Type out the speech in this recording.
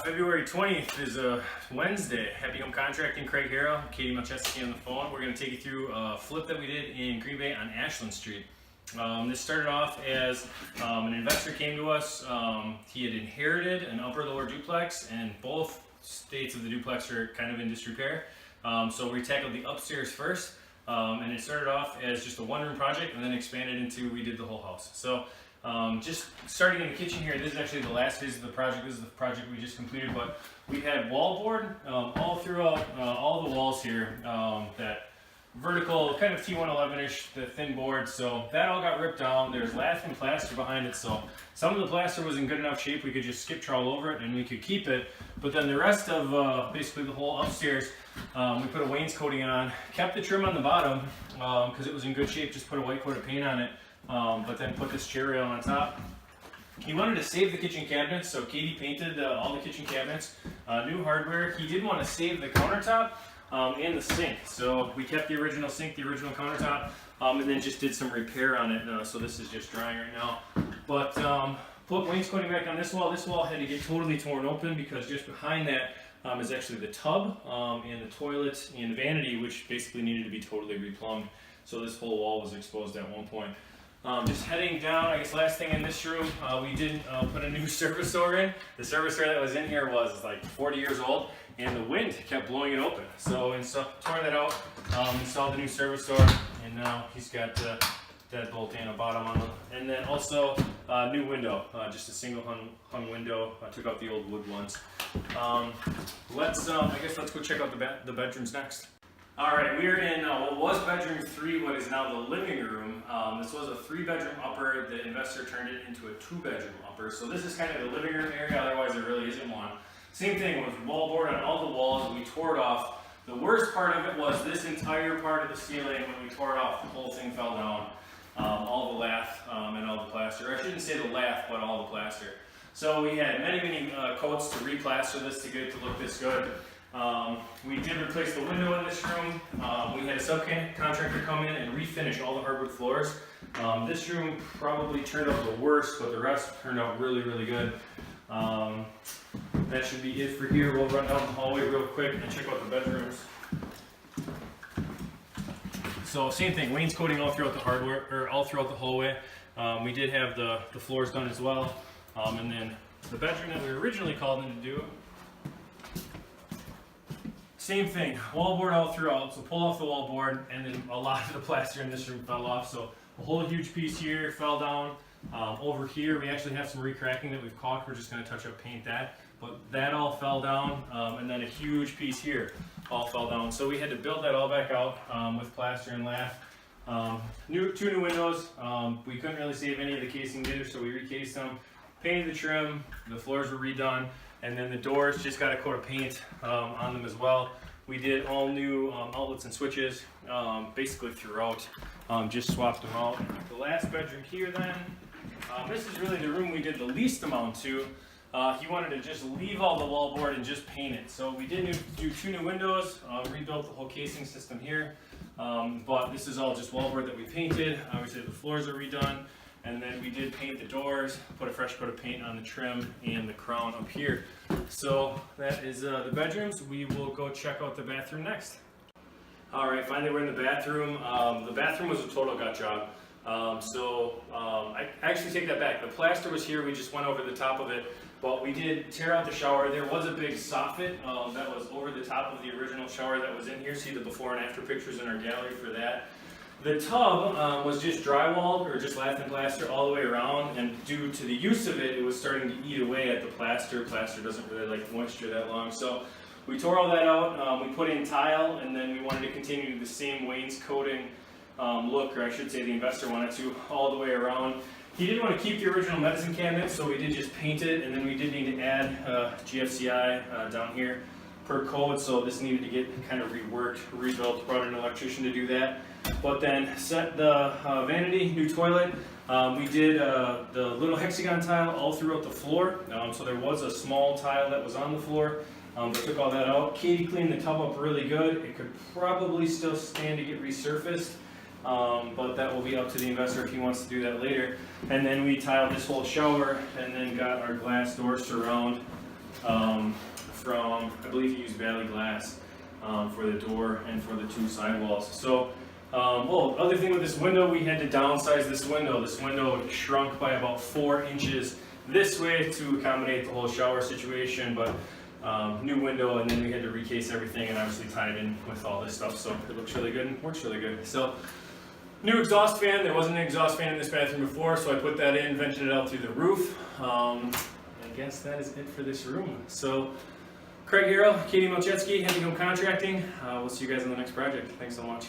February 20th is a Wednesday. Happy Home Contracting, Craig Harrell, Katie Malcheski on the phone. We're going to take you through a flip that we did in Green Bay on Ashland Street. This started off as an investor came to us. He had inherited an upper-lower duplex, and both states of the duplex are kind of in disrepair. So we tackled the upstairs first, and it started off as just a one-room project, and then expanded into we did the whole house. So just starting in the kitchen here, this is actually the last phase of the project. This is the project we just completed, but we had wallboard all throughout all the walls here, that vertical kind of T111-ish, the thin board. So that all got ripped down. There's lath and plaster behind it, so some of the plaster was in good enough shape we could just skip trowel over it and we could keep it. But then the rest of basically the whole upstairs, we put a wainscoting on, kept the trim on the bottom because it was in good shape, just put a white coat of paint on it. But then put this chair rail on top. He wanted to save the kitchen cabinets, so Katie painted all the kitchen cabinets, new hardware. He did want to save the countertop and the sink, so we kept the original sink, the original countertop, and then just did some repair on it. So this is just drying right now. But put wainscoting back on this wall. This wall had to get totally torn open because just behind that is actually the tub and the toilet and vanity, which basically needed to be totally replumbed. So this whole wall was exposed at one point. Just heading down, I guess last thing in this room, we did put a new service door in. The service door that was in here was like 40 years old, and the wind kept blowing it open. So tore that out, installed the new service door, and now he's got that bolt and a bottom on it. And then also new window, just a single hung window. I took out the old wood ones. I guess let's go check out the bedrooms next. All right, we're in what was bedroom 3, what is now the living room. This was a 3-bedroom upper. The investor turned it into a 2-bedroom upper. So this is kind of the living room area, otherwise there really isn't one. Same thing with wallboard on all the walls. We tore it off. The worst part of it was this entire part of the ceiling. When we tore it off, the whole thing fell down. All the lath and all the plaster. I shouldn't say the lath, but all the plaster. So we had many coats to replaster this to get it to look this good. We did replace the window in this room. We had a subcontractor come in and refinish all the hardwood floors. This room probably turned out the worst, but the rest turned out really good. That should be it for here. We'll run down the hallway real quick and check out the bedrooms. So same thing, wainscoting all throughout the hardware, or all throughout the hallway. We did have the floors done as well. And then the bedroom that we originally called in to do, same thing, wallboard all throughout, so pull off the wallboard, and then a lot of the plaster in this room fell off, so a whole huge piece here fell down. Over here we actually have some recracking that we've caulked. We're just going to touch up paint that, but that all fell down, and then a huge piece here all fell down, so we had to build that all back out with plaster and lath. Two new windows. We couldn't really save any of the casing either, so we recased them, painted the trim, the floors were redone, and then the doors just got a coat of paint on them as well. We did all new outlets and switches basically throughout, just swapped them out. The last bedroom here then, this is really the room we did the least amount to. He wanted to just leave all the wallboard and just paint it. So we did do 2 new windows, rebuilt the whole casing system here, but this is all just wallboard that we painted. Obviously the floors are redone. And then we did paint the doors, put a fresh coat of paint on the trim and the crown up here. So that is the bedrooms. We will go check out the bathroom next. All right, finally we're in the bathroom. The bathroom was a total gut job. I actually take that back. The plaster was here, we just went over the top of it, but we did tear out the shower. There was a big soffit that was over the top of the original shower that was in here. See the before and after pictures in our gallery for that. The tub was just drywalled, or just lath and plaster all the way around, and due to the use of it, it was starting to eat away at the plaster. Plaster doesn't really like moisture that long, so we tore all that out. We put in tile, and then we wanted to continue the same wainscoting look, or I should say the investor wanted to, all the way around. He didn't want to keep the original medicine cabinet, so we did just paint it, and then we did need to add GFCI down here per code, so this needed to get kind of reworked, rebuilt, brought in an electrician to do that. But then set the vanity, new toilet. We did the little hexagon tile all throughout the floor. So there was a small tile that was on the floor, but took all that out. Katie cleaned the tub up really good. It could probably still stand to get resurfaced, but that will be up to the investor if he wants to do that later. And then we tiled this whole shower, and then got our glass door surround from, I believe he used Valley Glass for the door and for the 2 sidewalls. So, other thing with this window, we had to downsize this window. This window shrunk by about 4 inches this way to accommodate the whole shower situation, but new window, and then we had to recase everything and obviously tie it in with all this stuff, so it looks really good and works really good. So, new exhaust fan. There wasn't an exhaust fan in this bathroom before, so I put that in, vented it out through the roof. I guess that is it for this room. So, Craig Harrell, Katie Malchetsky, Happy Home Contracting. We'll see you guys on the next project. Thanks so much.